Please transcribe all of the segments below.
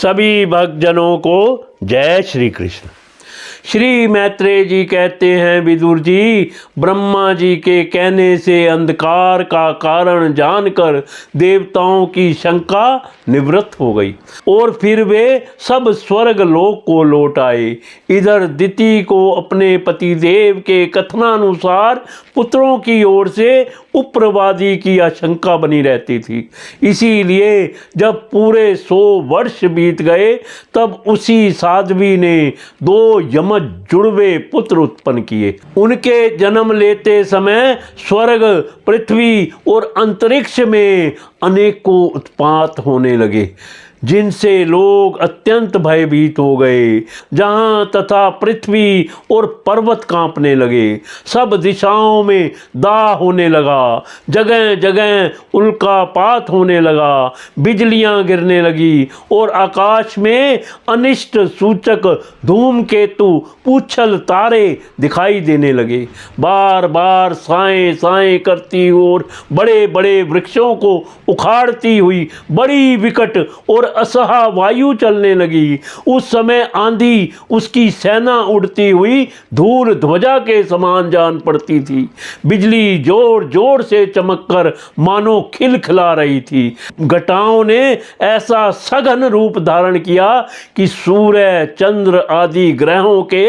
सभी भक्तजनों को जय श्री कृष्ण। श्री मैत्रेय जी कहते हैं, विदुर जी, ब्रह्मा जी के कहने से अंधकार का कारण जानकर देवताओं की शंका निवृत्त हो गई और फिर वे सब स्वर्ग लोक को लौट आए। इधर दिति को अपने पतिदेव के कथनानुसार पुत्रों की ओर से उप्रवादी की आशंका बनी रहती थी। इसीलिए जब पूरे 100 वर्ष बीत गए तब उसी साध्वी ने 2 यमज जुड़वे पुत्र उत्पन्न किए। उनके जन्म लेते समय स्वर्ग, पृथ्वी और अंतरिक्ष में अनेकों उत्पात होने लगे, जिनसे लोग अत्यंत भयभीत हो गए। जहाँ तथा पृथ्वी और पर्वत कांपने लगे, सब दिशाओं में दाह होने लगा, जगह जगह उल्कापात होने लगा, बिजलियां गिरने लगी और आकाश में अनिष्ट सूचक धूमकेतु, पूछल तारे दिखाई देने लगे। बार बार साएं साएं करती और बड़े बड़े वृक्षों को उखाड़ती हुई बड़ी विकट और असहा वायु चलने लगी। उस समय आंधी उसकी सेना उड़ती हुई धूल ध्वजा के समान जान पड़ती थी। बिजली जोर जोर से चमककर मानो खिलखिला रही थी। घटाओं ने ऐसा सघन रूप धारण किया कि सूर्य, चंद्र आदि ग्रहों के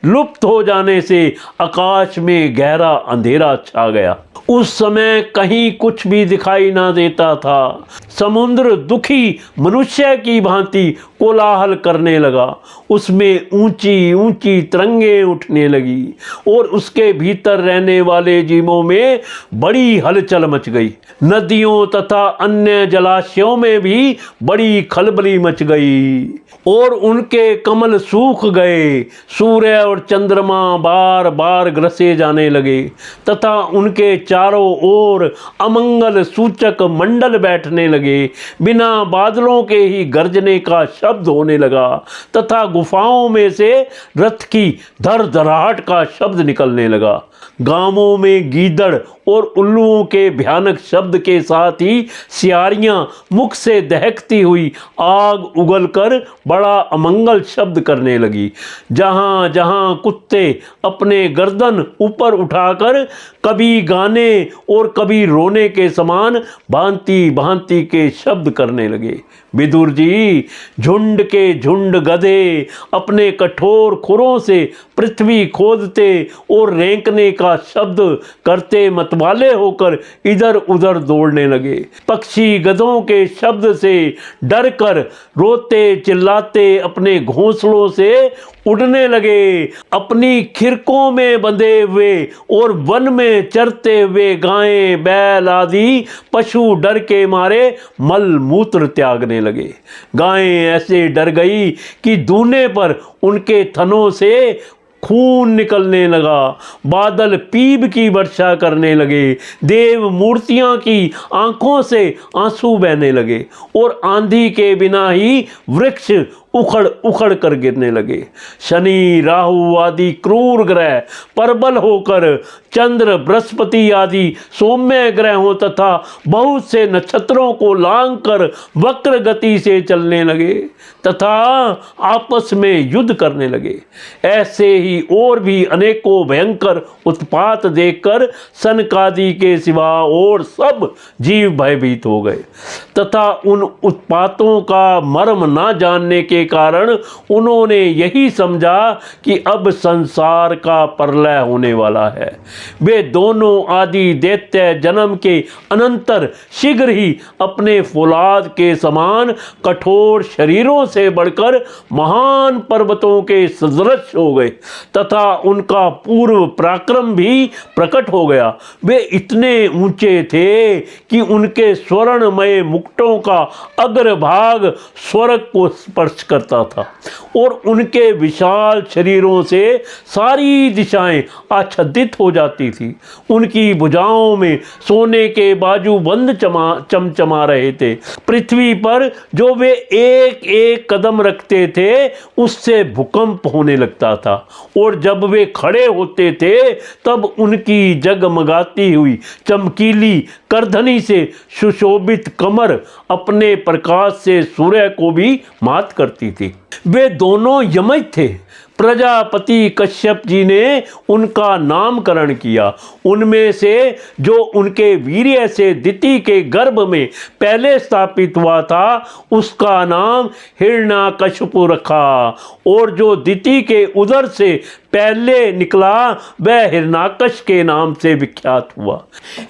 लुप्त हो जाने से आकाश में गहरा अंधेरा छा गया। उस समय कहीं कुछ भी दिखाई ना देता था। समुद्र दुखी मनुष्य की भांति कोलाहल करने लगा। उसमें ऊंची ऊंची तरंगें उठने लगी और उसके भीतर रहने वाले जीवों में बड़ी हलचल मच गई। नदियों तथा अन्य जलाशयों में भी बड़ी खलबली मच गई और उनके कमल सूख गए। सूर्य और चंद्रमा बार बार ग्रसे जाने लगे तथा उनके चारों ओर अमंगल सूचक मंडल बैठने लगे। बिना बादलों के ही गर्जने का शब्द होने लगा तथा गुफाओं में से रथ की धड़धड़ाहट का शब्द निकलने लगा। गांवों में गीदड़ और उल्लुओं के भयानक शब्द के साथ ही सियारियां मुख से दहकती हुई आग उगलकर बड़ा अमंगल शब्द करने लगी। जहां जहां कुत्ते अपने गर्दन ऊपर उठाकर कभी गाने और कभी रोने के समान भांति भांति के शब्द करने लगे। विदुर जी, झुंड के झुंड गधे अपने कठोर खुरों से पृथ्वी खोदते और रेंकने का शब्द करते मतवाले होकर इधर उधर दौड़ने लगे। पक्षी गधों के शब्द से डरकर रोते चिल्लाते अपने घोंसलों से उड़ने लगे। अपनी खिरकों में बंधे हुए और वन में चरते हुए गायें, बैल आदि पशु डर के मारे मल मूत्र त्यागने लगे। गायें ऐसे डर गई कि दूने पर उनके थनों से खून निकलने लगा। बादल पीब की वर्षा करने लगे। देव मूर्तियां की आंखों से आंसू बहने लगे और आंधी के बिना ही वृक्ष उखड़ उखड़ कर गिरने लगे। शनि, राहु आदि क्रूर ग्रह प्रबल होकर चंद्र, बृहस्पति आदि सौम्य ग्रहों तथा बहुत से नक्षत्रों को लांग कर वक्र गति से चलने लगे तथा आपस में युद्ध करने लगे। ऐसे ही और भी अनेकों भयंकर उत्पात देखकर सनकादि के सिवा और सब जीव भयभीत हो गए तथा उन उत्पातों का मर्म ना जानने के कारण उन्होंने यही समझा कि अब संसार का प्रलय होने वाला है। वे दोनों आदि दैत्य जन्म के अनंतर शीघ्र ही अपने फौलाद के समान कठोर शरीरों से बढ़कर महान पर्वतों के सदृश हो गए तथा उनका पूर्व पराक्रम भी प्रकट हो गया। वे इतने ऊंचे थे कि उनके स्वर्णमय मुकुटों का अग्रभाग स्वर्ग को स्पर्श करता था और उनके विशाल शरीरों से सारी दिशाएं आच्छादित हो जाती थी। उनकी भुजाओं में सोने के बाजूबंद चमचमा रहे थे। पृथ्वी पर जो वे एक एक कदम रखते थे उससे भूकंप होने लगता था और जब वे खड़े होते थे तब उनकी जगमगाती हुई चमकीली करधनी से सुशोभित कमर अपने प्रकाश से सूर्य को भी मात करती थी। वे दोनों यमज थे। प्रजापति कश्यप जी ने उनका नामकरण किया। उनमें से जो उनके वीर्य से दिति के गर्भ में पहले स्थापित हुआ था उसका नाम हिरण्याकश्यपु रखा और जो दिति के उदर से पहले निकला वह हिरण्याकश के नाम से विख्यात हुआ।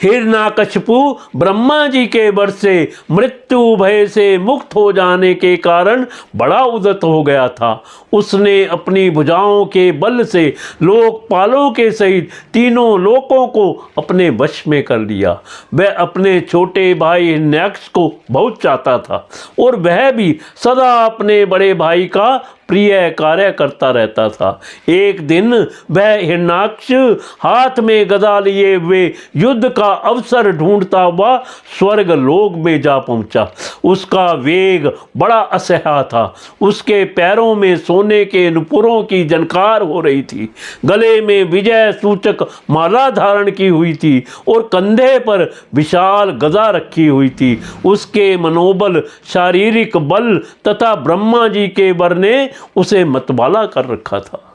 हिरण्याकश्यपु ब्रह्मा जी के वर्ष से मृत्यु भय से मुक्त हो जाने के कारण बड़ा उद्यत हो गया था। उसने अपनी भुजाओं के बल से लोकपालों के सहित तीनों लोकों को अपने वश में कर लिया। वह अपने छोटे भाई हिरण्याक्ष को बहुत चाहता था और वह भी सदा अपने बड़े भाई का प्रिय कार्य करता रहता था। एक दिन वह हिरण्याक्ष हाथ में गदा लिए हुए युद्ध का अवसर ढूंढता हुआ स्वर्ग लोक में जा पहुंचा। उसका वेग बड़ा असह्य था। उसके पैरों में सोने के नुपुरों की झनकार हो रही थी। गले में विजय सूचक माला धारण की हुई थी और कंधे पर विशाल गदा रखी हुई थी। उसके मनोबल, शारीरिक बल तथा ब्रह्मा जी के वर ने उसे मतवाला कर रखा था।